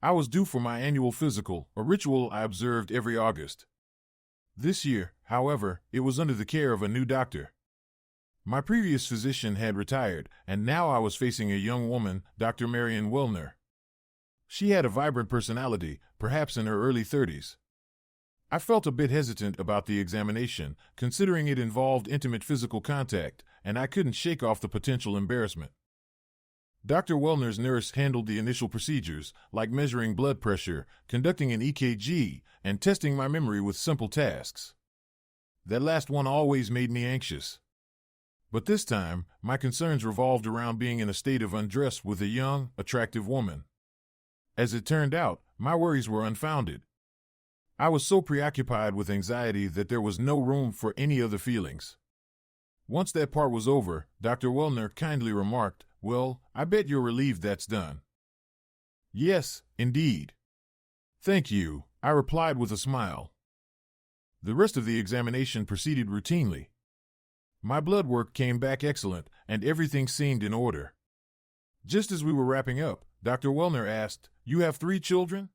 I was due for my annual physical, a ritual I observed every August. This year, however, it was under the care of a new doctor. My previous physician had retired, and now I was facing a young woman, Dr. Marion Wilner. She had a vibrant personality, perhaps in her early 30s. I felt a bit hesitant about the examination, considering it involved intimate physical contact, and I couldn't shake off the potential embarrassment. Dr. Wellner's nurse handled the initial procedures, like measuring blood pressure, conducting an EKG, and testing my memory with simple tasks. That last one always made me anxious. But this time, my concerns revolved around being in a state of undress with a young, attractive woman. As it turned out, my worries were unfounded. I was so preoccupied with anxiety that there was no room for any other feelings. Once that part was over, Dr. Wellner kindly remarked, "Well, I bet you're relieved that's done." "Yes, indeed." "Thank you," I replied with a smile. The rest of the examination proceeded routinely. My blood work came back excellent, and everything seemed in order. Just as we were wrapping up, Dr. Wellner asked, "You have 3 children?"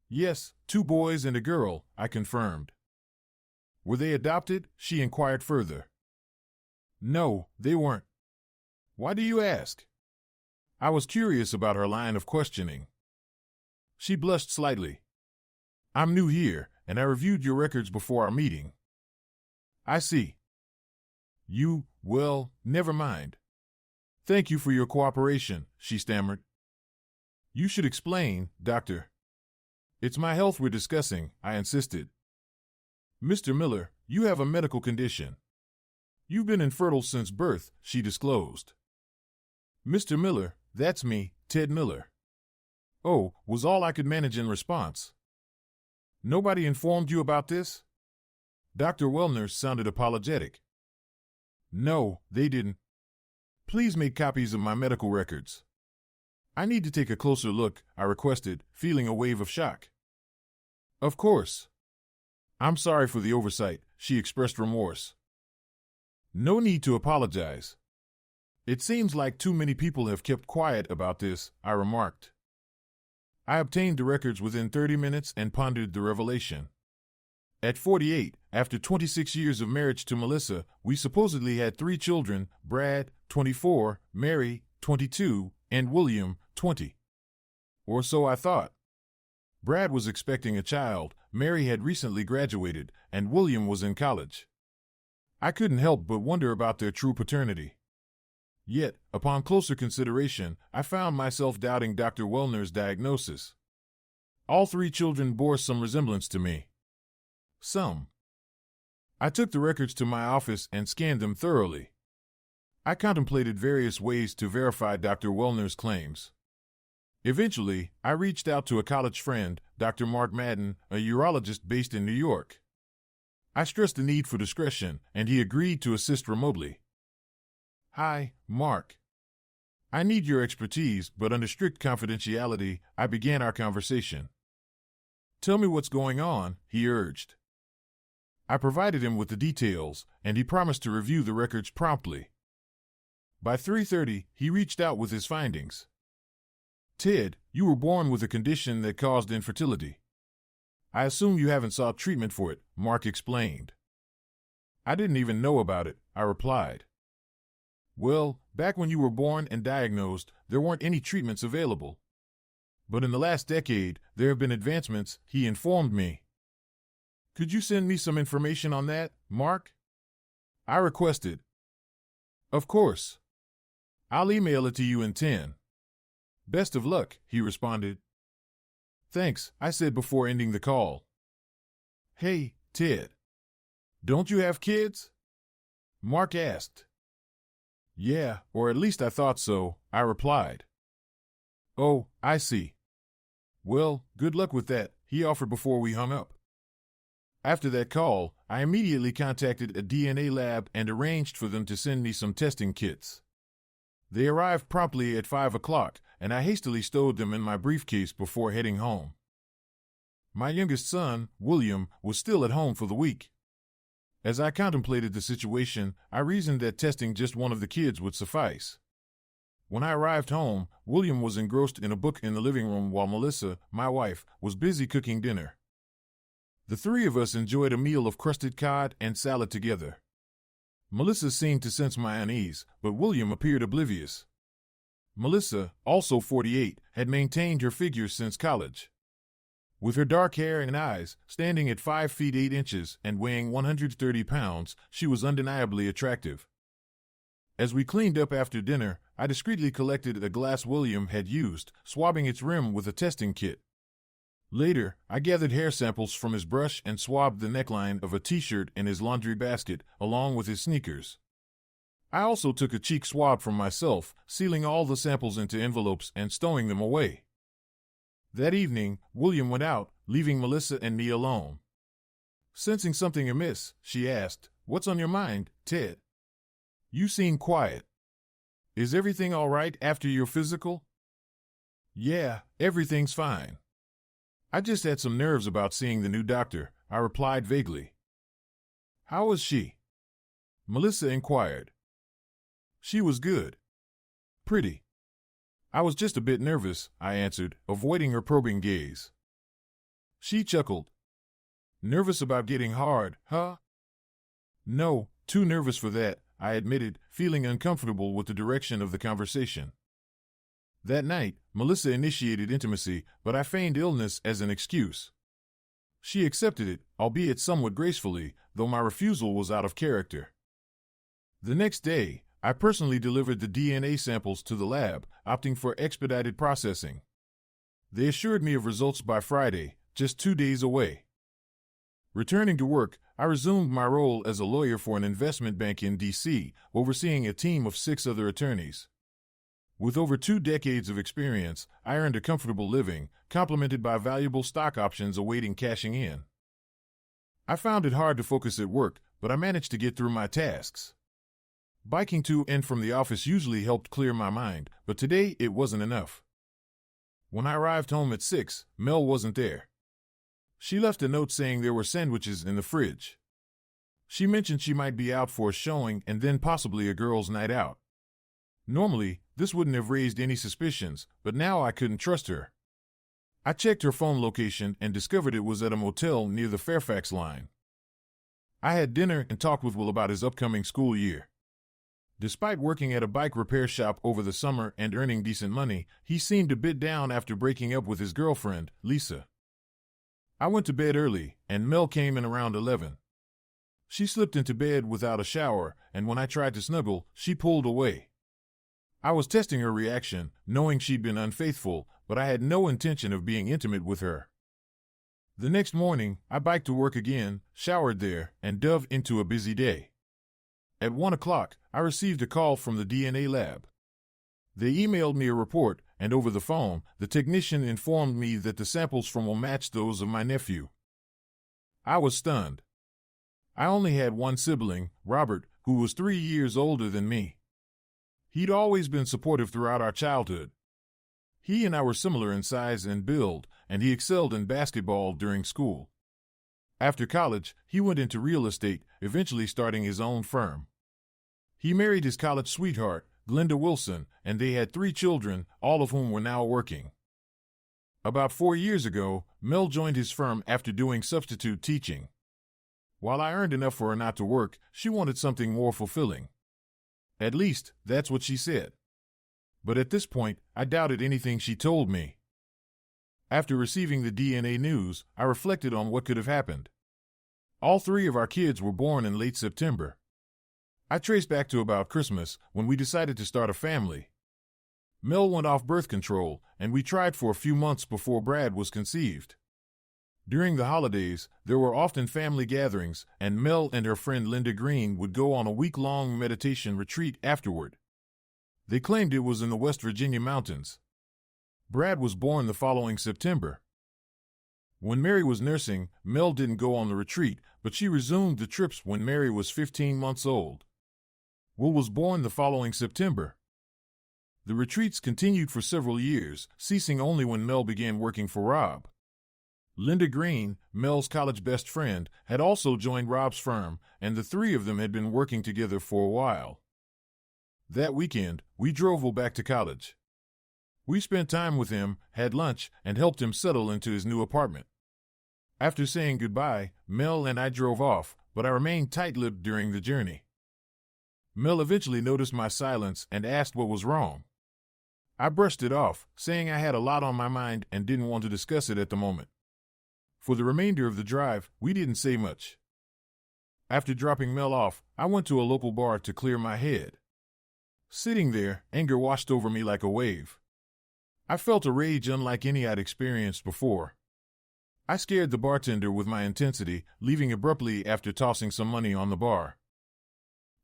"Yes, 2 boys and a girl," I confirmed. "Were they adopted?" she inquired further. "No, they weren't." "Why do you ask?" I was curious about her line of questioning. She blushed slightly. "I'm new here, and I reviewed your records before our meeting." "I see." Well, never mind." "Thank you for your cooperation," she stammered. "You should explain, doctor." "It's my health we're discussing," I insisted. "Mr. Miller, you have a medical condition. You've been infertile since birth," she disclosed. "Mr. Miller, that's me, Ted Miller." "Oh," was all I could manage in response. "Nobody informed you about this?" Dr. Wellner sounded apologetic. "No, they didn't. Please make copies of my medical records." "I need to take a closer look," I requested, feeling a wave of shock. "Of course." "I'm sorry for the oversight," she expressed remorse. "No need to apologize. It seems like too many people have kept quiet about this," I remarked. I obtained the records within 30 minutes and pondered the revelation. At 48, after 26 years of marriage to Melissa, we supposedly had 3 children: Brad, 24, Mary, 22, and William, 20. Or so I thought. Brad was expecting a child, Mary had recently graduated, and William was in college. I couldn't help but wonder about their true paternity. Yet, upon closer consideration, I found myself doubting Dr. Wellner's diagnosis. All 3 children bore some resemblance to me. Some. I took the records to my office and scanned them thoroughly. I contemplated various ways to verify Dr. Wellner's claims. Eventually, I reached out to a college friend, Dr. Mark Madden, a urologist based in New York. I stressed the need for discretion, and he agreed to assist remotely. "Hi, Mark. I need your expertise, but under strict confidentiality," I began our conversation. "Tell me what's going on," he urged. I provided him with the details, and he promised to review the records promptly. By 3:30, he reached out with his findings. "Ted, you were born with a condition that caused infertility. I assume you haven't sought treatment for it," Mark explained. "I didn't even know about it," I replied. "Well, back when you were born and diagnosed, there weren't any treatments available. But in the last decade, there have been advancements," he informed me. "Could you send me some information on that, Mark?" I requested. "Of course. I'll email it to you in 10. "Best of luck," he responded. "Thanks," I said before ending the call. "Hey, Ted. Don't you have kids?" Mark asked. "Yeah, or at least I thought so," I replied. "Oh, I see. Well, good luck with that," he offered before we hung up. After that call, I immediately contacted a DNA lab and arranged for them to send me some testing kits. They arrived promptly at 5 o'clock, and I hastily stowed them in my briefcase before heading home. My youngest son, William, was still at home for the week. As I contemplated the situation, I reasoned that testing just one of the kids would suffice. When I arrived home, William was engrossed in a book in the living room while Melissa, my wife, was busy cooking dinner. The three of us enjoyed a meal of crusted cod and salad together. Melissa seemed to sense my unease, but William appeared oblivious. Melissa, also 48, had maintained her figure since college. With her dark hair and eyes, standing at 5 feet 8 inches and weighing 130 pounds, she was undeniably attractive. As we cleaned up after dinner, I discreetly collected a glass William had used, swabbing its rim with a testing kit. Later, I gathered hair samples from his brush and swabbed the neckline of a t-shirt in his laundry basket, along with his sneakers. I also took a cheek swab from myself, sealing all the samples into envelopes and stowing them away. That evening, William went out, leaving Melissa and me alone. Sensing something amiss, she asked, "What's on your mind, Ted? You seem quiet. Is everything all right after your physical?" "Yeah, everything's fine. I just had some nerves about seeing the new doctor," I replied vaguely. "How was she?" Melissa inquired. "She was good. Pretty. I was just a bit nervous," I answered, avoiding her probing gaze. She chuckled. "Nervous about getting hard, huh?" "No, too nervous for that," I admitted, feeling uncomfortable with the direction of the conversation. That night, Melissa initiated intimacy, but I feigned illness as an excuse. She accepted it, albeit somewhat gracefully, though my refusal was out of character. The next day, I personally delivered the DNA samples to the lab, opting for expedited processing. They assured me of results by Friday, just 2 days away. Returning to work, I resumed my role as a lawyer for an investment bank in D.C., overseeing a team of 6 other attorneys. With over 2 decades of experience, I earned a comfortable living, complemented by valuable stock options awaiting cashing in. I found it hard to focus at work, but I managed to get through my tasks. Biking to and from the office usually helped clear my mind, but today it wasn't enough. When I arrived home at 6, Mel wasn't there. She left a note saying there were sandwiches in the fridge. She mentioned she might be out for a showing and then possibly a girls' night out. Normally, this wouldn't have raised any suspicions, but now I couldn't trust her. I checked her phone location and discovered it was at a motel near the Fairfax line. I had dinner and talked with Will about his upcoming school year. Despite working at a bike repair shop over the summer and earning decent money, he seemed a bit down after breaking up with his girlfriend, Lisa. I went to bed early, and Mel came in around 11. She slipped into bed without a shower, and when I tried to snuggle, she pulled away. I was testing her reaction, knowing she'd been unfaithful, but I had no intention of being intimate with her. The next morning, I biked to work again, showered there, and dove into a busy day. At 1 o'clock, I received a call from the DNA lab. They emailed me a report, and over the phone, the technician informed me that the samples from Will matched those of my nephew. I was stunned. I only had one sibling, Robert, who was 3 years older than me. He'd always been supportive throughout our childhood. He and I were similar in size and build, and he excelled in basketball during school. After college, he went into real estate, eventually starting his own firm. He married his college sweetheart, Glenda Wilson, and they had 3 children, all of whom were now working. About 4 years ago, Mel joined his firm after doing substitute teaching. While I earned enough for her not to work, she wanted something more fulfilling. At least, that's what she said. But at this point, I doubted anything she told me. After receiving the DNA news, I reflected on what could have happened. All 3 of our kids were born in late September. I traced back to about Christmas, when we decided to start a family. Mel went off birth control, and we tried for a few months before Brad was conceived. During the holidays, there were often family gatherings, and Mel and her friend Linda Green would go on a week-long meditation retreat afterward. They claimed it was in the West Virginia mountains. Brad was born the following September. When Mary was nursing, Mel didn't go on the retreat, but she resumed the trips when Mary was 15 months old. Will was born the following September. The retreats continued for several years, ceasing only when Mel began working for Rob. Linda Green, Mel's college best friend, had also joined Rob's firm, and the 3 of them had been working together for a while. That weekend, we drove back to college. We spent time with him, had lunch, and helped him settle into his new apartment. After saying goodbye, Mel and I drove off, but I remained tight-lipped during the journey. Mel eventually noticed my silence and asked what was wrong. I brushed it off, saying I had a lot on my mind and didn't want to discuss it at the moment. For the remainder of the drive, we didn't say much. After dropping Mel off, I went to a local bar to clear my head. Sitting there, anger washed over me like a wave. I felt a rage unlike any I'd experienced before. I scared the bartender with my intensity, leaving abruptly after tossing some money on the bar.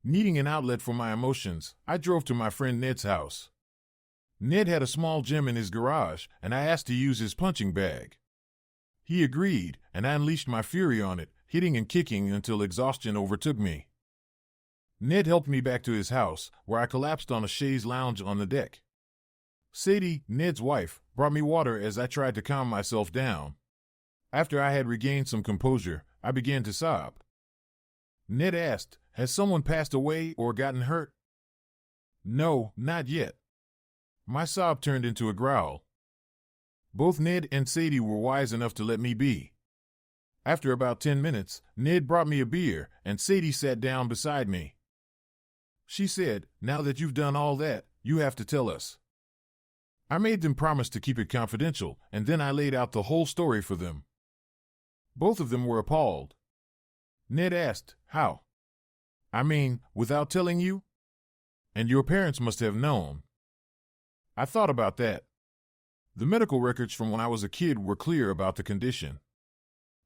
Needing an outlet for my emotions, I drove to my friend Ned's house. Ned had a small gym in his garage, and I asked to use his punching bag. He agreed, and I unleashed my fury on it, hitting and kicking until exhaustion overtook me. Ned helped me back to his house, where I collapsed on a chaise lounge on the deck. Sadie, Ned's wife, brought me water as I tried to calm myself down. After I had regained some composure, I began to sob. Ned asked, "Has someone passed away or gotten hurt?" "No, not yet." My sob turned into a growl. Both Ned and Sadie were wise enough to let me be. After about 10 minutes, Ned brought me a beer, and Sadie sat down beside me. She said, "Now that you've done all that, you have to tell us." I made them promise to keep it confidential, and then I laid out the whole story for them. Both of them were appalled. Ned asked, "How?" "I mean, without telling you? And your parents must have known." I thought about that. The medical records from when I was a kid were clear about the condition.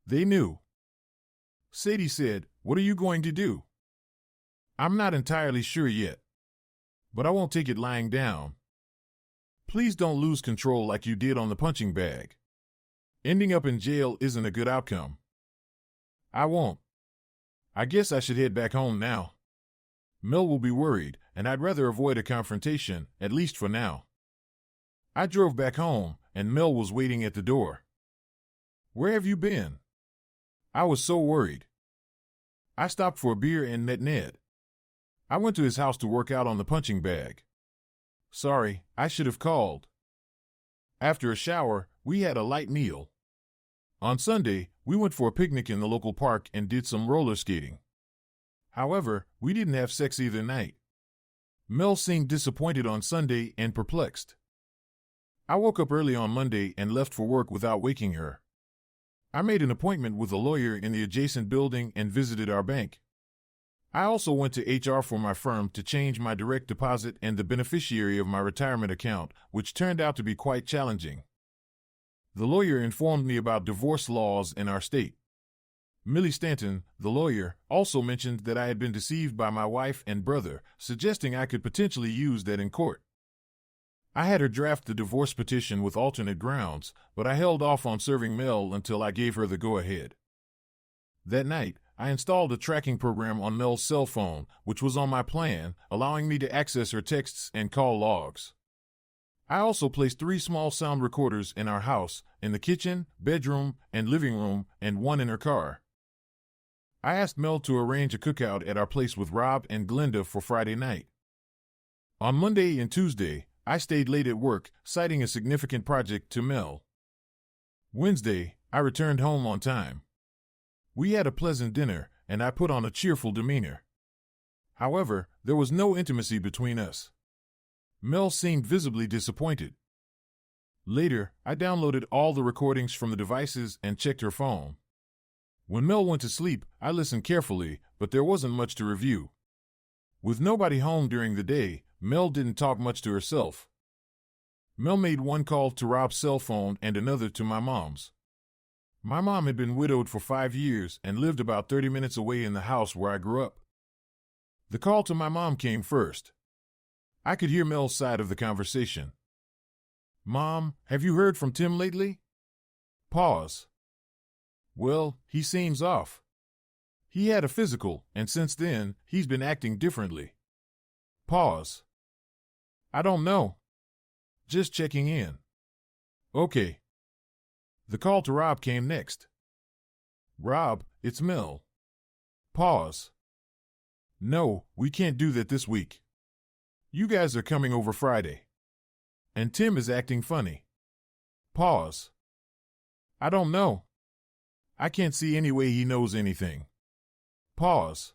They knew. Sadie said, "What are you going to do?" "I'm not entirely sure yet. But I won't take it lying down. Please don't lose control like you did on the punching bag. Ending up in jail isn't a good outcome." "I won't. I guess I should head back home now. Mel will be worried, and I'd rather avoid a confrontation, at least for now." I drove back home, and Mel was waiting at the door. "Where have you been?" I was so worried. "I stopped for a beer and met Ned. I went to his house to work out on the punching bag. Sorry, I should have called." After a shower, we had a light meal. On Sunday, we went for a picnic in the local park and did some roller skating. However, we didn't have sex either night. Mel seemed disappointed on Sunday and perplexed. I woke up early on Monday and left for work without waking her. I made an appointment with a lawyer in the adjacent building and visited our bank. I also went to HR for my firm to change my direct deposit and the beneficiary of my retirement account, which turned out to be quite challenging. The lawyer informed me about divorce laws in our state. Millie Stanton, the lawyer, also mentioned that I had been deceived by my wife and brother, suggesting I could potentially use that in court. I had her draft the divorce petition with alternate grounds, but I held off on serving Mel until I gave her the go-ahead. That night, I installed a tracking program on Mel's cell phone, which was on my plan, allowing me to access her texts and call logs. I also placed 3 small sound recorders in our house, in the kitchen, bedroom, and living room, and one in her car. I asked Mel to arrange a cookout at our place with Rob and Glenda for Friday night. On Monday and Tuesday, I stayed late at work, citing a significant project to Mel. Wednesday, I returned home on time. We had a pleasant dinner, and I put on a cheerful demeanor. However, there was no intimacy between us. Mel seemed visibly disappointed. Later, I downloaded all the recordings from the devices and checked her phone. When Mel went to sleep, I listened carefully, but there wasn't much to review. With nobody home during the day, Mel didn't talk much to herself. Mel made one call to Rob's cell phone and another to my mom's. My mom had been widowed for 5 years and lived about 30 minutes away in the house where I grew up. The call to my mom came first. I could hear Mel's side of the conversation. "Mom, have you heard from Tim lately?" Pause. "Well, he seems off. He had a physical, and since then, he's been acting differently." Pause. "I don't know. Just checking in." "Okay." The call to Rob came next. "Rob, it's Mel." Pause. "No, we can't do that this week. You guys are coming over Friday. And Tim is acting funny. Pause. I don't know. I can't see any way he knows anything. Pause.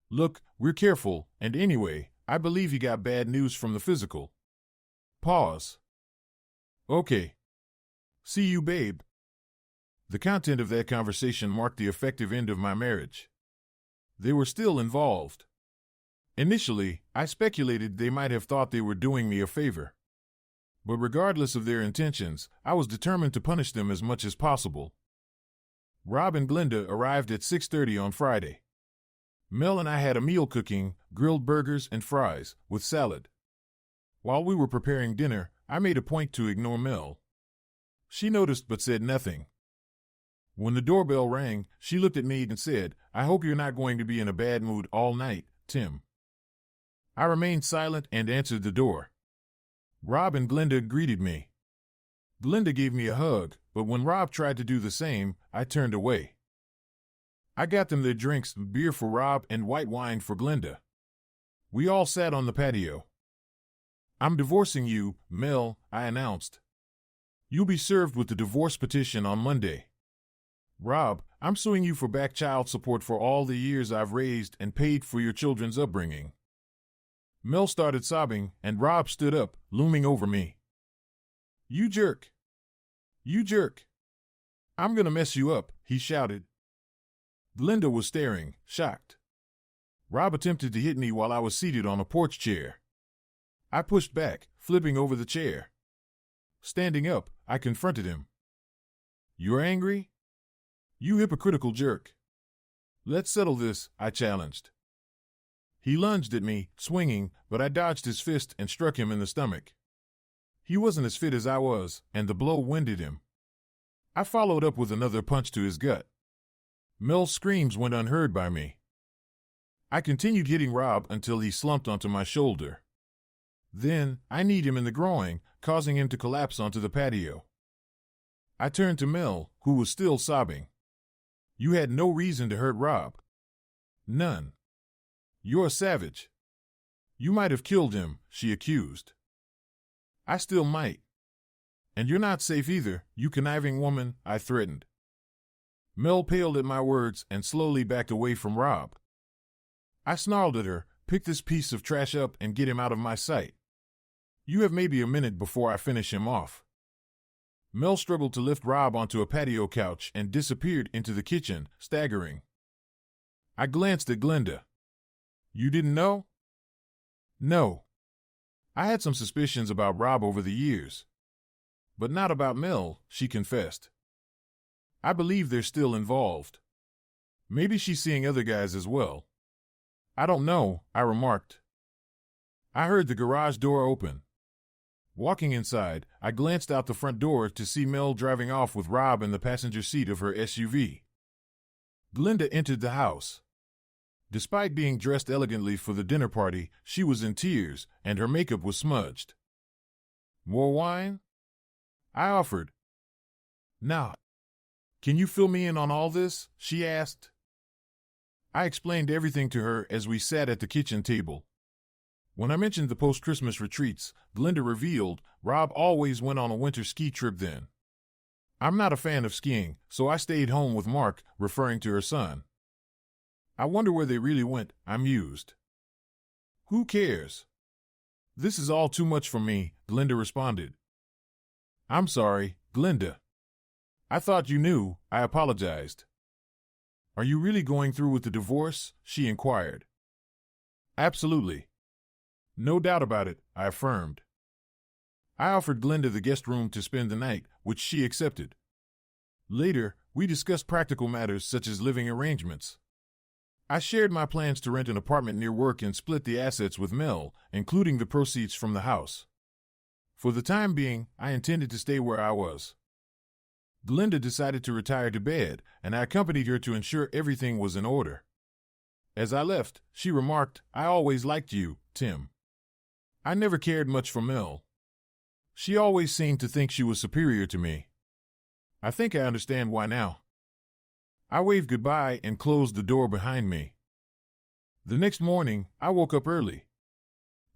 Look, we're careful, and anyway, I believe he got bad news from the physical. Pause. Okay. See you, babe. The content of that conversation marked the effective end of my marriage. They were still involved. Initially, I speculated they might have thought they were doing me a favor. But regardless of their intentions, I was determined to punish them as much as possible. Rob and Glenda arrived at 6:30 on Friday. Mel and I had a meal cooking, grilled burgers and fries, with salad. While we were preparing dinner, I made a point to ignore Mel. She noticed but said nothing. When the doorbell rang, she looked at me and said, "I hope you're not going to be in a bad mood all night, Tim." I remained silent and answered the door. Rob and Glenda greeted me. Glenda gave me a hug, but when Rob tried to do the same, I turned away. I got them their drinks, beer for Rob and white wine for Glenda. We all sat on the patio. "I'm divorcing you, Mel," I announced. "You'll be served with the divorce petition on Monday. Rob, I'm suing you for back child support for all the years I've raised and paid for your children's upbringing." Mel started sobbing, and Rob stood up, looming over me. "You jerk. You jerk. I'm gonna mess you up," he shouted. Glenda was staring, shocked. Rob attempted to hit me while I was seated on a porch chair. I pushed back, flipping over the chair. Standing up, I confronted him. "You're angry? You hypocritical jerk. Let's settle this," I challenged. He lunged at me, swinging, but I dodged his fist and struck him in the stomach. He wasn't as fit as I was, and the blow winded him. I followed up with another punch to his gut. Mel's screams went unheard by me. I continued hitting Rob until he slumped onto my shoulder. Then, I kneed him in the groin, causing him to collapse onto the patio. I turned to Mel, who was still sobbing. "You had no reason to hurt Rob. None. You're a savage. You might have killed him," she accused. "I still might. And you're not safe either, you conniving woman," I threatened. Mel paled at my words and slowly backed away from Rob. I snarled at her, "Pick this piece of trash up and get him out of my sight. You have maybe a minute before I finish him off." Mel struggled to lift Rob onto a patio couch and disappeared into the kitchen, staggering. I glanced at Glenda. "You didn't know?" "No. I had some suspicions about Rob over the years. But not about Mel," she confessed. "I believe they're still involved. Maybe she's seeing other guys as well." "I don't know," I remarked. I heard the garage door open. Walking inside, I glanced out the front door to see Mel driving off with Rob in the passenger seat of her SUV. Glenda entered the house. Despite being dressed elegantly for the dinner party, she was in tears, and her makeup was smudged. "More wine?" I offered. "Nah. Can you fill me in on all this?" she asked. I explained everything to her as we sat at the kitchen table. When I mentioned the post-Christmas retreats, Glenda revealed Rob always went on a winter ski trip then. "I'm not a fan of skiing, so I stayed home with Mark," referring to her son. "I wonder where they really went," I mused. "Who cares? This is all too much for me," Glenda responded. "I'm sorry, Glenda. I thought you knew," I apologized. "Are you really going through with the divorce?" she inquired. "Absolutely. No doubt about it," I affirmed. I offered Glenda the guest room to spend the night, which she accepted. Later, we discussed practical matters such as living arrangements. I shared my plans to rent an apartment near work and split the assets with Mel, including the proceeds from the house. For the time being, I intended to stay where I was. Glenda decided to retire to bed, and I accompanied her to ensure everything was in order. As I left, she remarked, "I always liked you, Tim. I never cared much for Mel. She always seemed to think she was superior to me. I think I understand why now." I waved goodbye and closed the door behind me. The next morning, I woke up early.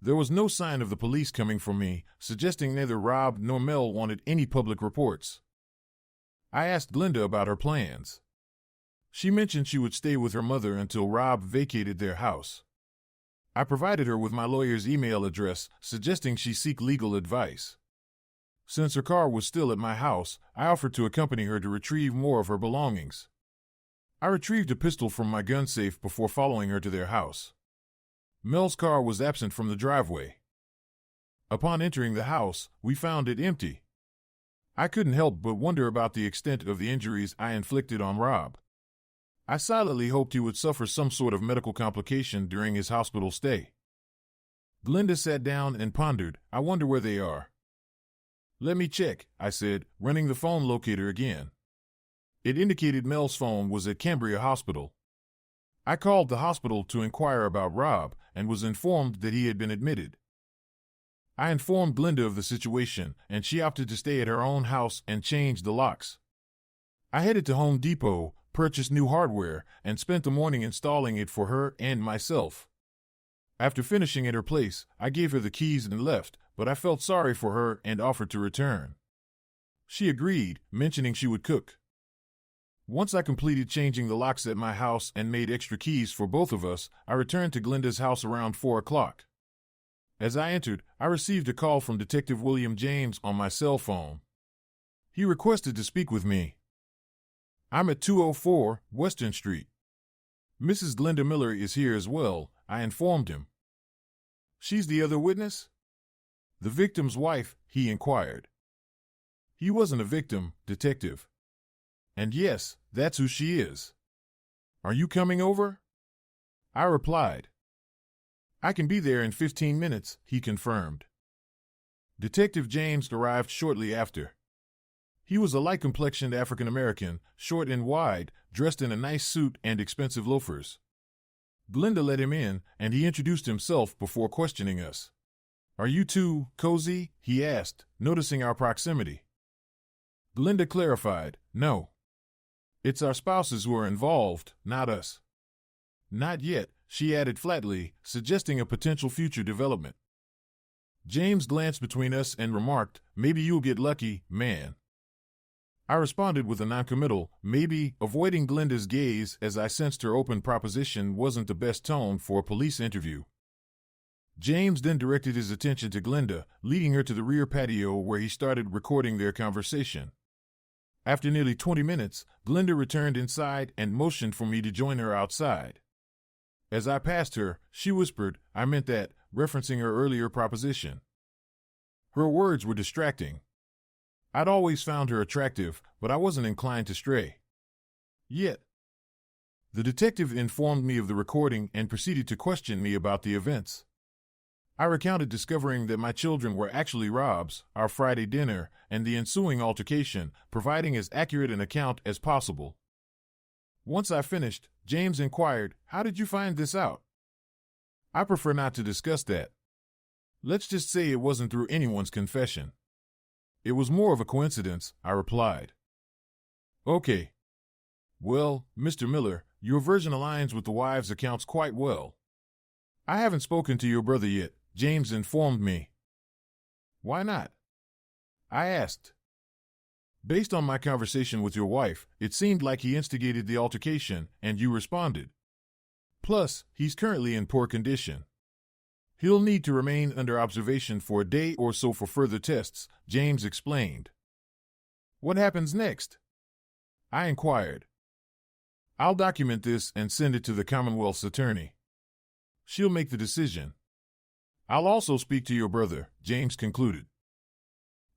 There was no sign of the police coming for me, suggesting neither Rob nor Mel wanted any public reports. I asked Glenda about her plans. She mentioned she would stay with her mother until Rob vacated their house. I provided her with my lawyer's email address, suggesting she seek legal advice. Since her car was still at my house, I offered to accompany her to retrieve more of her belongings. I retrieved a pistol from my gun safe before following her to their house. Mel's car was absent from the driveway. Upon entering the house, we found it empty. I couldn't help but wonder about the extent of the injuries I inflicted on Rob. I silently hoped he would suffer some sort of medical complication during his hospital stay. Glenda sat down and pondered. I wonder where they are. Let me check, I said, running the phone locator again. It indicated Mel's phone was at Cambria Hospital. I called the hospital to inquire about Rob and was informed that he had been admitted. I informed Glenda of the situation, and she opted to stay at her own house and change the locks. I headed to Home Depot, purchased new hardware, and spent the morning installing it for her and myself. After finishing at her place, I gave her the keys and left, but I felt sorry for her and offered to return. She agreed, mentioning she would cook. Once I completed changing the locks at my house and made extra keys for both of us, I returned to Glenda's house around 4 o'clock. As I entered, I received a call from Detective William James on my cell phone. He requested to speak with me. I'm at 204 Western Street. Mrs. Glenda Miller is here as well, I informed him. She's the other witness? The victim's wife, he inquired. He wasn't a victim, Detective. And yes, that's who she is. Are you coming over? I replied. I can be there in 15 minutes, he confirmed. Detective James arrived shortly after. He was a light-complexioned African-American, short and wide, dressed in a nice suit and expensive loafers. Glenda let him in, and he introduced himself before questioning us. Are you two cozy? He asked, noticing our proximity. Glenda clarified, no. It's our spouses who are involved, not us. Not yet, she added flatly, suggesting a potential future development. James glanced between us and remarked, maybe you'll get lucky, man. I responded with a noncommittal, maybe, avoiding Glenda's gaze as I sensed her open proposition wasn't the best tone for a police interview. James then directed his attention to Glenda, leading her to the rear patio where he started recording their conversation. After nearly 20 minutes, Glenda returned inside and motioned for me to join her outside. As I passed her, she whispered, I meant that, referencing her earlier proposition. Her words were distracting. I'd always found her attractive, but I wasn't inclined to stray. Yet. The detective informed me of the recording and proceeded to question me about the events. I recounted discovering that my children were actually Rob's, our Friday dinner, and the ensuing altercation, providing as accurate an account as possible. Once I finished, James inquired, how did you find this out? I prefer not to discuss that. Let's just say it wasn't through anyone's confession. It was more of a coincidence, I replied. Okay. Well, Mr. Miller, your version aligns with the wives' accounts quite well. I haven't spoken to your brother yet, James informed me. Why not? I asked. Based on my conversation with your wife, it seemed like he instigated the altercation, and you responded. Plus, he's currently in poor condition. He'll need to remain under observation for a day or so for further tests, James explained. What happens next? I inquired. I'll document this and send it to the Commonwealth's attorney. She'll make the decision. I'll also speak to your brother, James concluded.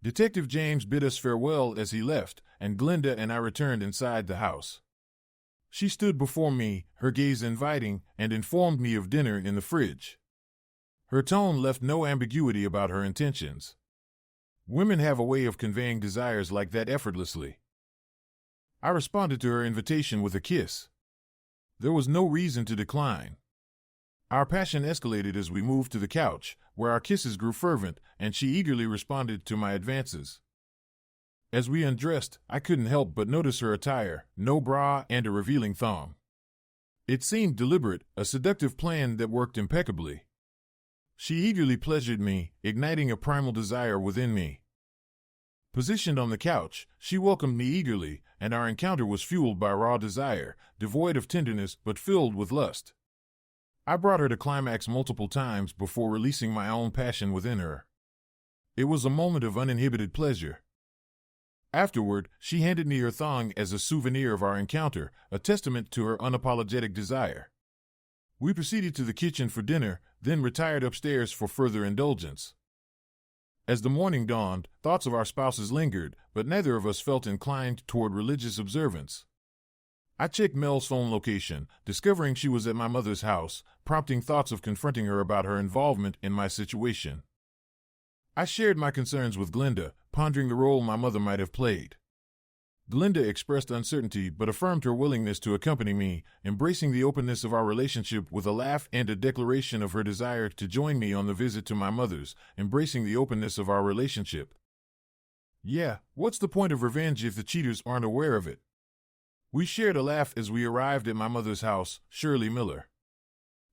Detective James bid us farewell as he left, and Glenda and I returned inside the house. She stood before me, her gaze inviting, and informed me of dinner in the fridge. Her tone left no ambiguity about her intentions. Women have a way of conveying desires like that effortlessly. I responded to her invitation with a kiss. There was no reason to decline. Our passion escalated as we moved to the couch, where our kisses grew fervent, and she eagerly responded to my advances. As we undressed, I couldn't help but notice her attire, no bra and a revealing thong. It seemed deliberate, a seductive plan that worked impeccably. She eagerly pleasured me, igniting a primal desire within me. Positioned on the couch, she welcomed me eagerly, and our encounter was fueled by raw desire, devoid of tenderness but filled with lust. I brought her to climax multiple times before releasing my own passion within her. It was a moment of uninhibited pleasure. Afterward, she handed me her thong as a souvenir of our encounter, a testament to her unapologetic desire. We proceeded to the kitchen for dinner, then retired upstairs for further indulgence. As the morning dawned, thoughts of our spouses lingered, but neither of us felt inclined toward religious observance. I checked Mel's phone location, discovering she was at my mother's house, prompting thoughts of confronting her about her involvement in my situation. I shared my concerns with Glenda, pondering the role my mother might have played. Glenda expressed uncertainty but affirmed her willingness to accompany me, embracing the openness of our relationship with a laugh and a declaration of her desire to join me on the visit to my mother's, embracing the openness of our relationship. Yeah, what's the point of revenge if the cheaters aren't aware of it? We shared a laugh as we arrived at my mother's house, Shirley Miller.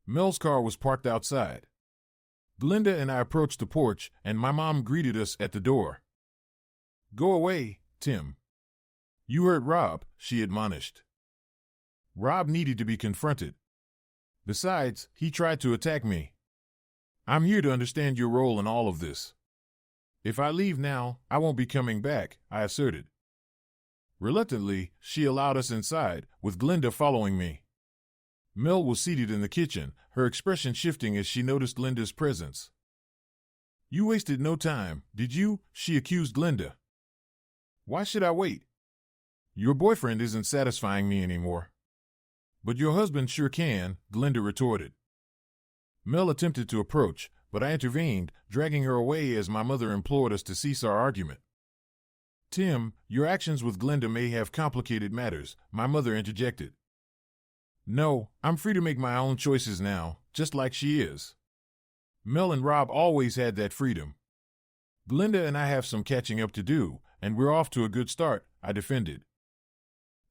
Mel's car was parked outside. Glenda and I approached the porch, and my mom greeted us at the door. "Go away, Tim. You hurt Rob," she admonished. Rob needed to be confronted. Besides, he tried to attack me. I'm here to understand your role in all of this. If I leave now, I won't be coming back, I asserted. Reluctantly, she allowed us inside, with Glenda following me. Mel was seated in the kitchen, her expression shifting as she noticed Glenda's presence. "You wasted no time, did you?" she accused Glenda. "Why should I wait? Your boyfriend isn't satisfying me anymore." "But your husband sure can," Glenda retorted. Mel attempted to approach, but I intervened, dragging her away as my mother implored us to cease our argument. "Tim, your actions with Glenda may have complicated matters," my mother interjected. "No, I'm free to make my own choices now, just like she is. Mel and Rob always had that freedom. Glenda and I have some catching up to do, and we're off to a good start," I defended.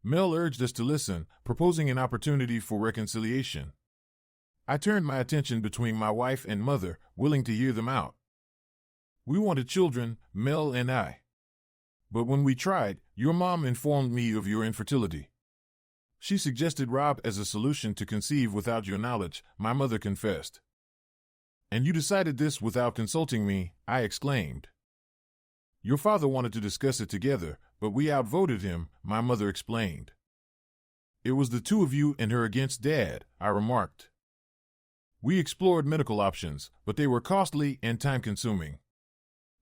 Mel urged us to listen, proposing an opportunity for reconciliation. I turned my attention between my wife and mother, willing to hear them out. "We wanted children, Mel and I. But when we tried, your mom informed me of your infertility. She suggested Rob as a solution to conceive without your knowledge," my mother confessed. "And you decided this without consulting me," I exclaimed. "Your father wanted to discuss it together, but we outvoted him," my mother explained. "It was the two of you and her against Dad," I remarked. "We explored medical options, but they were costly and time-consuming.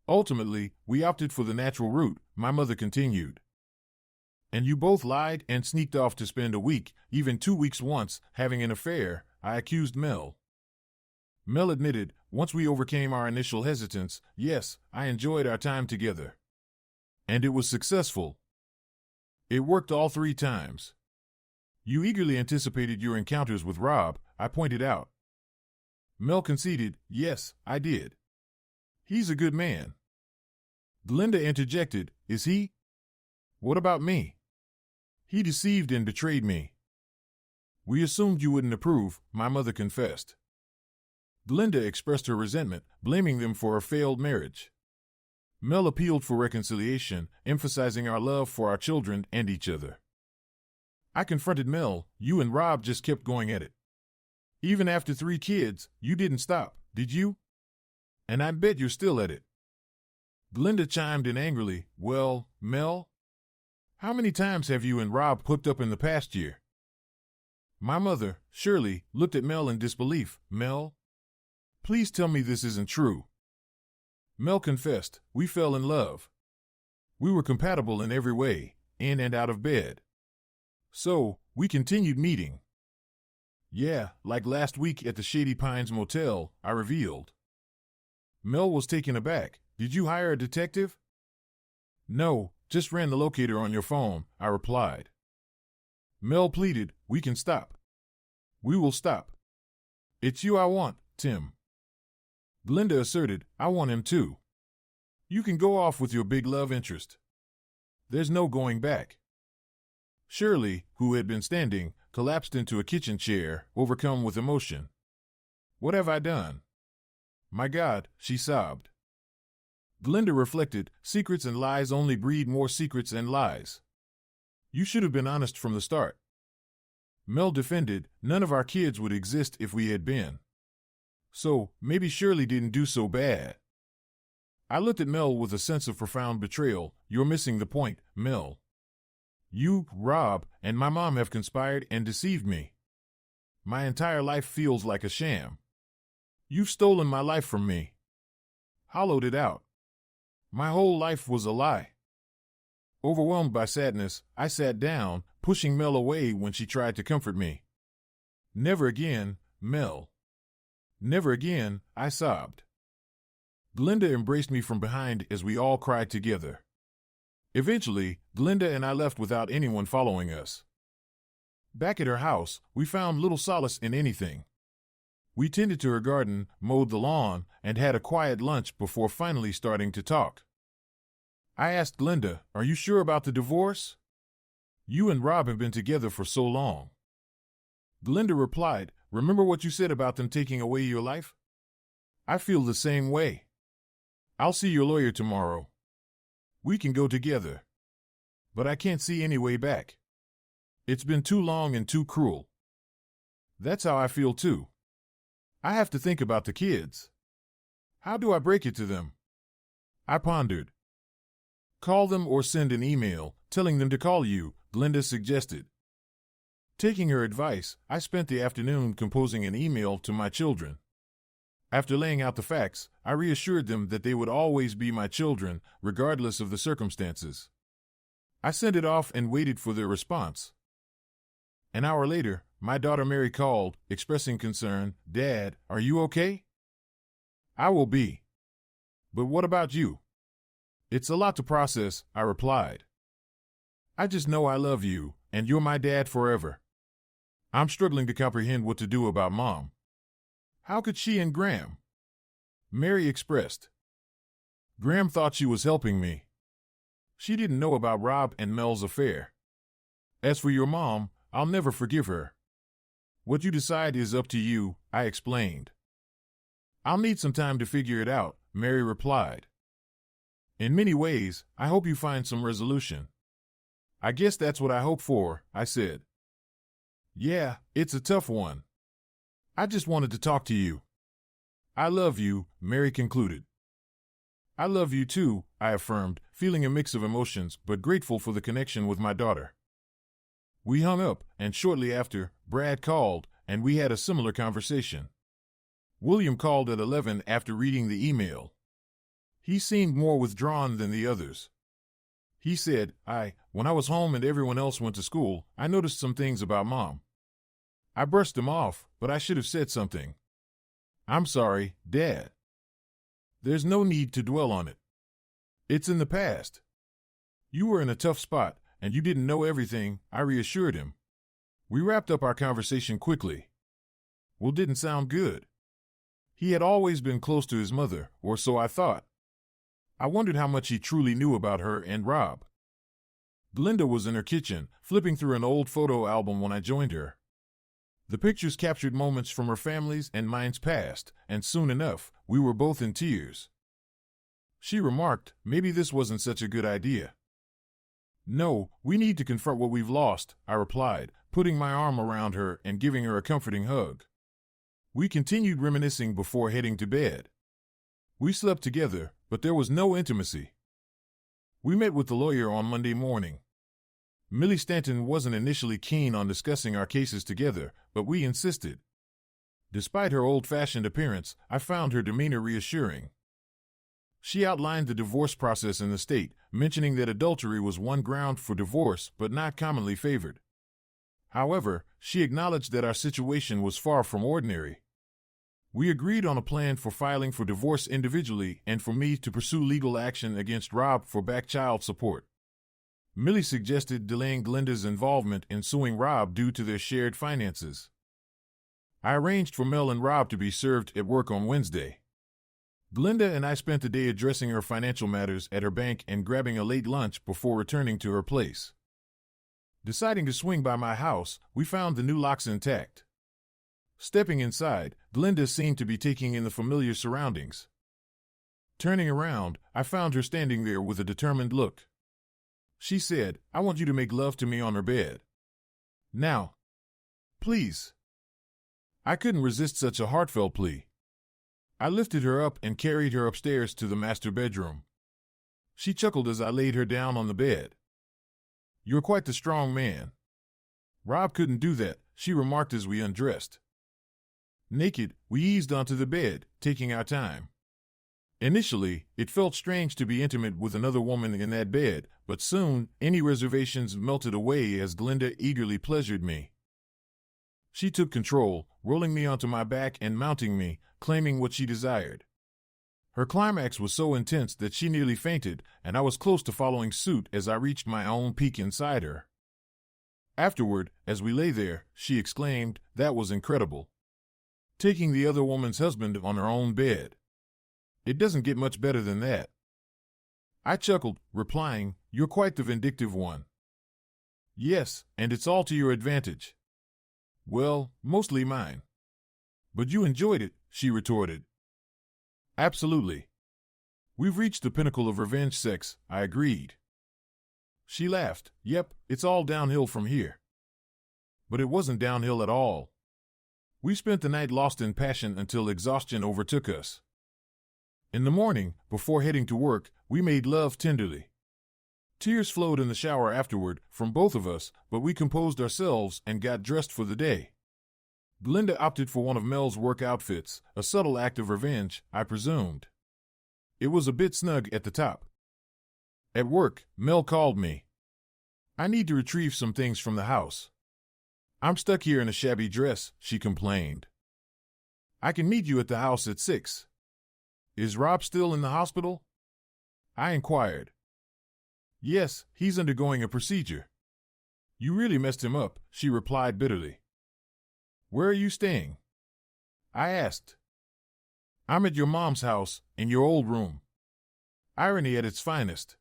Ultimately, we opted for the natural route," my mother continued. "And you both lied and sneaked off to spend a week, even 2 weeks once, having an affair," I accused Mel. Mel admitted, "Once we overcame our initial hesitance, yes, I enjoyed our time together. And it was successful. It worked all 3 times. You eagerly anticipated your encounters with Rob," I pointed out. Mel conceded, "Yes, I did. He's a good man." Glenda interjected, "Is he? What about me? He deceived and betrayed me." "We assumed you wouldn't approve," my mother confessed. Glenda expressed her resentment, blaming them for a failed marriage. Mel appealed for reconciliation, emphasizing our love for our children and each other. I confronted Mel, "You and Rob just kept going at it. Even after 3 kids, you didn't stop, did you? And I bet you're still at it." Glenda chimed in angrily, "Well, Mel, how many times have you and Rob hooked up in the past year?" My mother, Shirley, looked at Mel in disbelief. "Mel, please tell me this isn't true." Mel confessed, "We fell in love. We were compatible in every way, in and out of bed. So, we continued meeting. Yeah, like last week at the Shady Pines Motel," I revealed. Mel was taken aback. "Did you hire a detective?" "No, just ran the locator on your phone," I replied. Mel pleaded, "We can stop. We will stop. It's you I want, Tim." Glenda asserted, "I want him too. You can go off with your big love interest. There's no going back." Shirley, who had been standing, collapsed into a kitchen chair, overcome with emotion. "What have I done? My God, she sobbed. Glinda reflected, secrets and lies only breed more secrets and lies. You should have been honest from the start. Mel defended, none of our kids would exist if we had been. So, maybe Shirley didn't do so bad. I looked at Mel with a sense of profound betrayal. You're missing the point, Mel. You, Rob, and my mom have conspired and deceived me. My entire life feels like a sham. You've stolen my life from me. Hollowed it out. My whole life was a lie. Overwhelmed by sadness, I sat down, pushing Mel away when she tried to comfort me. Never again, Mel. Never again, I sobbed. Glinda embraced me from behind as we all cried together. Eventually, Glinda and I left without anyone following us. Back at her house, we found little solace in anything. We tended to her garden, mowed the lawn, and had a quiet lunch before finally starting to talk. I asked Glinda, "Are you sure about the divorce? You and Rob have been together for so long." Glinda replied, "Remember what you said about them taking away your life? I feel the same way. I'll see your lawyer tomorrow. We can go together. But I can't see any way back. It's been too long and too cruel." That's how I feel too. I have to think about the kids. How do I break it to them? I pondered. Call them or send an email, telling them to call you, Glinda suggested. Taking her advice, I spent the afternoon composing an email to my children. After laying out the facts, I reassured them that they would always be my children, regardless of the circumstances. I sent it off and waited for their response. An hour later, my daughter Mary called, expressing concern. "Dad, are you okay?" "I will be. But what about you?" "It's a lot to process," I replied. "I just know I love you, and you're my dad forever. I'm struggling to comprehend what to do about Mom. How could she and Graham?" Mary expressed. "Graham thought she was helping me. She didn't know about Rob and Mel's affair. As for your mom, I'll never forgive her. What you decide is up to you," I explained. "I'll need some time to figure it out," Mary replied. "In many ways, I hope you find some resolution." "I guess that's what I hope for," I said. "Yeah, it's a tough one. I just wanted to talk to you." "I love you," Mary concluded. "I love you too," I affirmed, feeling a mix of emotions but grateful for the connection with my daughter. We hung up, and shortly after, Brad called, and we had a similar conversation. William called at 11 after reading the email. He seemed more withdrawn than the others. He said, When I was home and everyone else went to school, I noticed some things about Mom. I brushed them off, but I should have said something. I'm sorry, Dad. There's no need to dwell on it. It's in the past. You were in a tough spot, and you didn't know everything, I reassured him. We wrapped up our conversation quickly. Well, didn't sound good. He had always been close to his mother, or so I thought. I wondered how much he truly knew about her and Rob. Glinda was in her kitchen, flipping through an old photo album when I joined her. The pictures captured moments from her family's and mine's past, and soon enough, we were both in tears. She remarked, maybe this wasn't such a good idea. No, we need to confront what we've lost, I replied, putting my arm around her and giving her a comforting hug. We continued reminiscing before heading to bed. We slept together, but there was no intimacy. We met with the lawyer on Monday morning. Millie Stanton wasn't initially keen on discussing our cases together, but we insisted. Despite her old-fashioned appearance, I found her demeanor reassuring. She outlined the divorce process in the state, mentioning that adultery was one ground for divorce but not commonly favored. However, she acknowledged that our situation was far from ordinary. We agreed on a plan for filing for divorce individually and for me to pursue legal action against Rob for back child support. Millie suggested delaying Glinda's involvement in suing Rob due to their shared finances. I arranged for Mel and Rob to be served at work on Wednesday. Glinda and I spent the day addressing her financial matters at her bank and grabbing a late lunch before returning to her place. Deciding to swing by my house, we found the new locks intact. Stepping inside, Glinda seemed to be taking in the familiar surroundings. Turning around, I found her standing there with a determined look. She said, "I want you to make love to me on her bed. Now. Please." I couldn't resist such a heartfelt plea. I lifted her up and carried her upstairs to the master bedroom. She chuckled as I laid her down on the bed. "You're quite the strong man." "Rob couldn't do that," she remarked as we undressed. Naked, we eased onto the bed, taking our time. Initially, it felt strange to be intimate with another woman in that bed, but soon, any reservations melted away as Glinda eagerly pleasured me. She took control, rolling me onto my back and mounting me, claiming what she desired. Her climax was so intense that she nearly fainted, and I was close to following suit as I reached my own peak inside her. Afterward, as we lay there, she exclaimed, "That was incredible. Taking the other woman's husband on her own bed. It doesn't get much better than that." I chuckled, replying, "You're quite the vindictive one." "Yes, and it's all to your advantage." "Well, mostly mine." "But you enjoyed it," she retorted. "Absolutely. We've reached the pinnacle of revenge sex," I agreed. She laughed. "Yep, it's all downhill from here." But it wasn't downhill at all. We spent the night lost in passion until exhaustion overtook us. In the morning, before heading to work, we made love tenderly. Tears flowed in the shower afterward from both of us, but we composed ourselves and got dressed for the day. Glinda opted for one of Mel's work outfits, a subtle act of revenge, I presumed. It was a bit snug at the top. At work, Mel called me. "I need to retrieve some things from the house. I'm stuck here in a shabby dress," she complained. "I can meet you at the house at 6. "Is Rob still in the hospital?" I inquired. "Yes, he's undergoing a procedure." "You really messed him up," she replied bitterly. "Where are you staying?" I asked. "I'm at your mom's house, in your old room." Irony at its finest.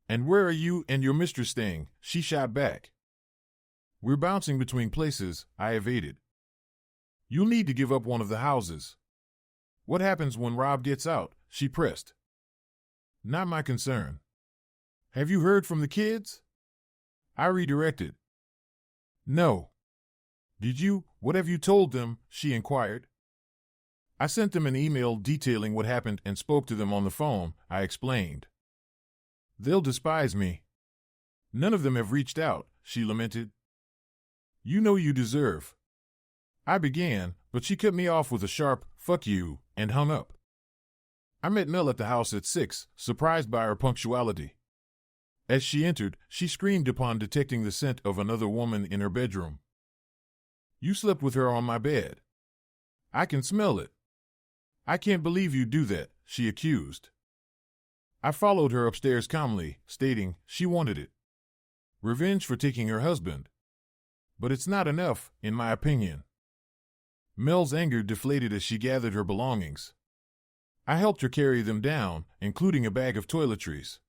"And where are you and your mistress staying?" she shot back. "We're bouncing between places," I evaded. "You'll need to give up one of the houses." "What happens when Rob gets out?" she pressed. "Not my concern." "Have you heard from the kids?" I redirected. "No." "Did you? What have you told them?" she inquired. "I sent them an email detailing what happened and spoke to them on the phone," I explained. "They'll despise me." "None of them have reached out," she lamented. "You know you deserve." I began, but she cut me off with a sharp, "Fuck you," and hung up. I met Mel at the house at 6, surprised by her punctuality. As she entered, she screamed upon detecting the scent of another woman in her bedroom. "You slept with her on my bed." "I can smell it." "I can't believe you do that," she accused. I followed her upstairs calmly, stating she wanted it. Revenge for taking her husband. But it's not enough, in my opinion. Mel's anger deflated as she gathered her belongings. I helped her carry them down, including a bag of toiletries.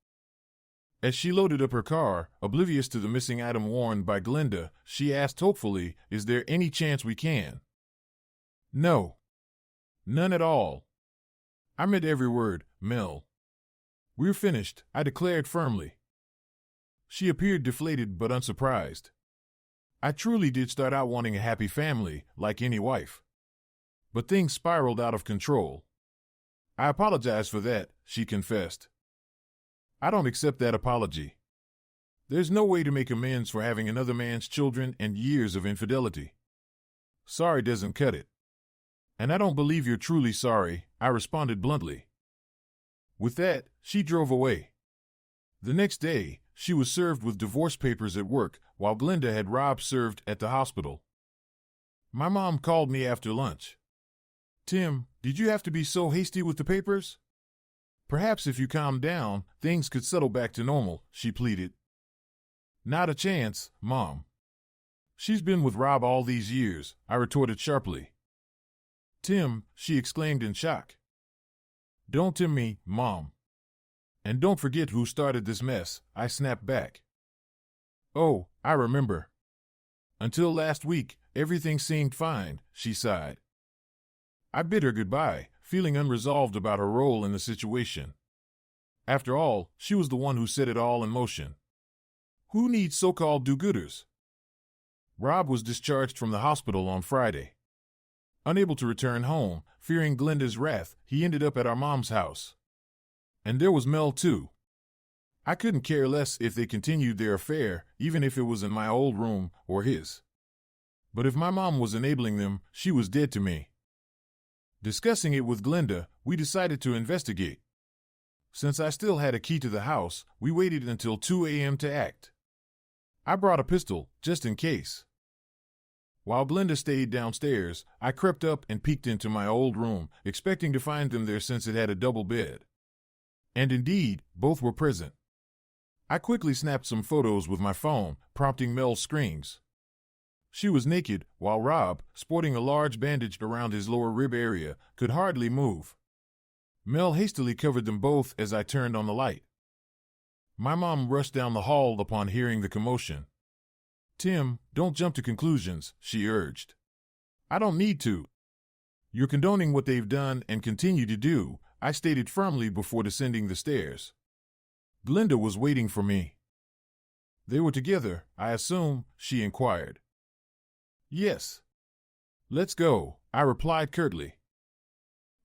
As she loaded up her car, oblivious to the missing item worn by Glinda, she asked hopefully, "Is there any chance we can?" "No. None at all." I meant every word, Mel. "We're finished," I declared firmly. She appeared deflated but unsurprised. I truly did start out wanting a happy family, like any wife. But things spiraled out of control. "I apologize for that," she confessed. "I don't accept that apology. There's no way to make amends for having another man's children and years of infidelity. Sorry doesn't cut it." "And I don't believe you're truly sorry," I responded bluntly. With that, she drove away. The next day, she was served with divorce papers at work, while Glinda had Rob served at the hospital. My mom called me after lunch. "Tim, did you have to be so hasty with the papers? Perhaps if you calmed down, things could settle back to normal," she pleaded. "Not a chance, Mom. She's been with Rob all these years," I retorted sharply. "Tim," she exclaimed in shock. "Don't Tim me, Mom. And don't forget who started this mess," I snapped back. "Oh, I remember. Until last week, everything seemed fine, she sighed. I bid her goodbye, feeling unresolved about her role in the situation. After all, she was the one who set it all in motion. Who needs so-called do-gooders? Rob was discharged from the hospital on Friday. Unable to return home, fearing Glenda's wrath, he ended up at our mom's house. And there was Mel, too. I couldn't care less if they continued their affair, even if it was in my old room or his. But if my mom was enabling them, she was dead to me. Discussing it with Glenda, we decided to investigate. Since I still had a key to the house, we waited until 2 a.m. to act. I brought a pistol, just in case. While Glenda stayed downstairs, I crept up and peeked into my old room, expecting to find them there since it had a double bed. And indeed, both were present. I quickly snapped some photos with my phone, prompting Mel's screams. She was naked, while Rob, sporting a large bandage around his lower rib area, could hardly move. Mel hastily covered them both as I turned on the light. My mom rushed down the hall upon hearing the commotion. Tim, don't jump to conclusions, she urged. I don't need to. You're condoning what they've done and continue to do, I stated firmly before descending the stairs. Glenda was waiting for me. They were together, I assume, she inquired. Yes. Let's go, I replied curtly.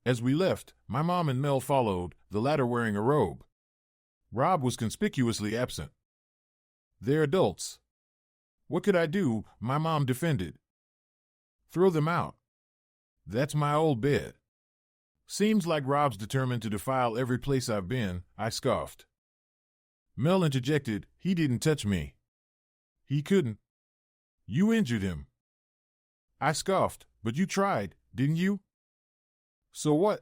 As we left, my mom and Mel followed, the latter wearing a robe. Rob was conspicuously absent. They're adults. What could I do? My mom defended. Throw them out. That's my old bed. Seems like Rob's determined to defile every place I've been, I scoffed. Mel interjected, he didn't touch me. He couldn't. You injured him. I scoffed, but you tried, didn't you? So what?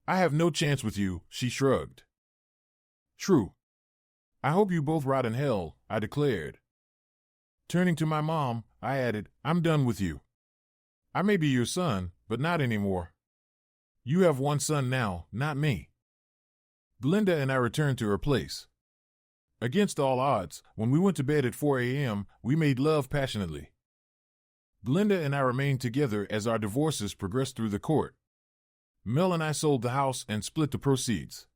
I have no chance with you, she shrugged. True. I hope you both rot in hell, I declared. Turning to my mom, I added, I'm done with you. I may be your son, but not anymore. You have one son now, not me. Glenda and I returned to her place. Against all odds, when we went to bed at 4 a.m., we made love passionately. Glenda and I remained together as our divorces progressed through the court. Mel and I sold the house and split the proceeds.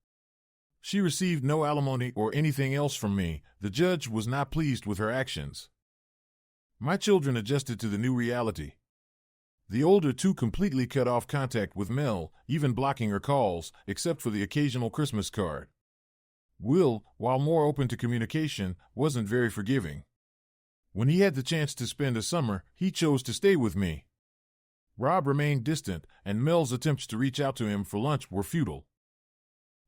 She received no alimony or anything else from me. The judge was not pleased with her actions. My children adjusted to the new reality. The older two completely cut off contact with Mel, even blocking her calls, except for the occasional Christmas card. Will, while more open to communication, wasn't very forgiving. When he had the chance to spend a summer, he chose to stay with me. Rob remained distant, and Mel's attempts to reach out to him for lunch were futile.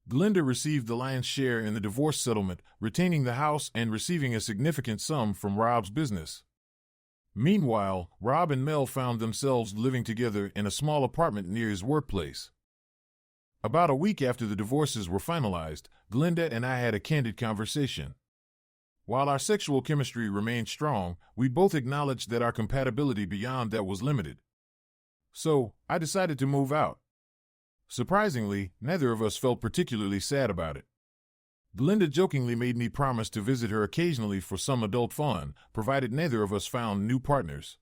Glenda received the lion's share in the divorce settlement, retaining the house and receiving a significant sum from Rob's business. Meanwhile, Rob and Mel found themselves living together in a small apartment near his workplace. About a week after the divorces were finalized, Glenda and I had a candid conversation. While our sexual chemistry remained strong, we both acknowledged that our compatibility beyond that was limited. So, I decided to move out. Surprisingly, neither of us felt particularly sad about it. Glenda jokingly made me promise to visit her occasionally for some adult fun, provided neither of us found new partners.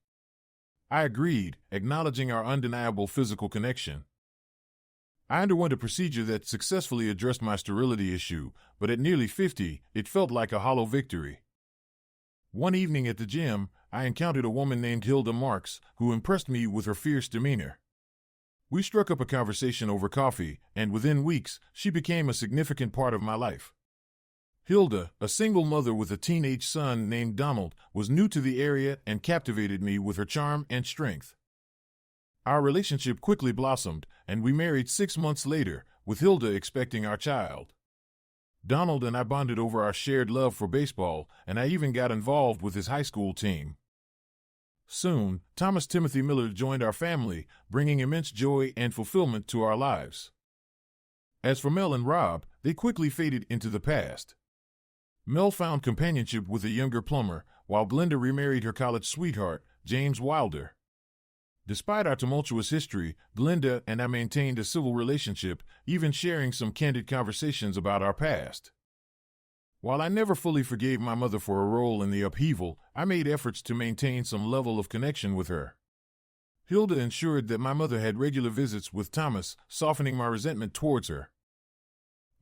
I agreed, acknowledging our undeniable physical connection. I underwent a procedure that successfully addressed my sterility issue, but at nearly 50, it felt like a hollow victory. One evening at the gym, I encountered a woman named Hilda Marks, who impressed me with her fierce demeanor. We struck up a conversation over coffee, and within weeks, she became a significant part of my life. Hilda, a single mother with a teenage son named Donald, was new to the area and captivated me with her charm and strength. Our relationship quickly blossomed, and we married 6 months later, with Hilda expecting our child. Donald and I bonded over our shared love for baseball, and I even got involved with his high school team. Soon, Thomas Timothy Miller joined our family, bringing immense joy and fulfillment to our lives. As for Mel and Rob, they quickly faded into the past. Mel found companionship with a younger plumber, while Glenda remarried her college sweetheart, James Wilder. Despite our tumultuous history, Glenda and I maintained a civil relationship, even sharing some candid conversations about our past. While I never fully forgave my mother for her role in the upheaval, I made efforts to maintain some level of connection with her. Hilda ensured that my mother had regular visits with Thomas, softening my resentment towards her.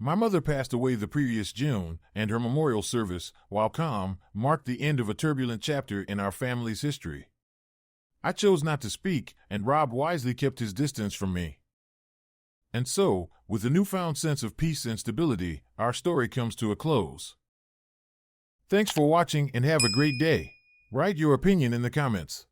My mother passed away the previous June, and her memorial service, while calm, marked the end of a turbulent chapter in our family's history. I chose not to speak, and Rob wisely kept his distance from me. And so, with a newfound sense of peace and stability, our story comes to a close. Thanks for watching and have a great day. Write your opinion in the comments.